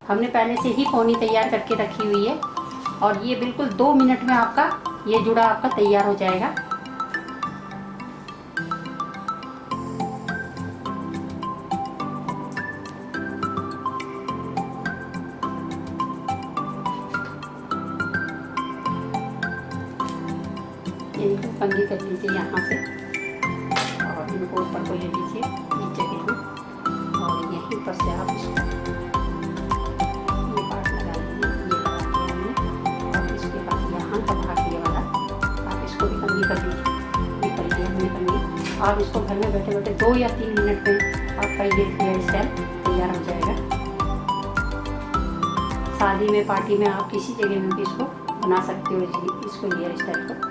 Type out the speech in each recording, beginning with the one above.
हमने पहले से ही पोनी तैयार करके रखी हुई है और ये बिल्कुल 2 मिनट में आपका ये जुड़ा आपका तैयार हो जाएगा। इनको कंघी कर लीजिए यहाँ से और इनको ऊपर को ले लीजिए नीचे के लिए और यहीं पर से आप इसको ये पार्ट लगा लीजिए। ये लगा दिया हमने और इसके बाद यहाँ का भाग ये वाला आप इसको भी कंघी कर लीजिए। ये कर लिया हमने कंघी। आप इसको घर में बैठे बैठे 2 या 3 मिनट में आपका ये हेयर स्टाइल तैयार हो जाएगा। शादी में, पार्टी में, आप किसी जगह में भी इसको बना सकते हो इसको हेयर स्टाइल को।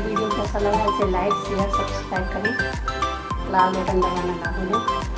वीडियो कैसा लगा इसे लाइक, शेयर, सब्सक्राइब करें। लाल बटन दबाना ना भूलें।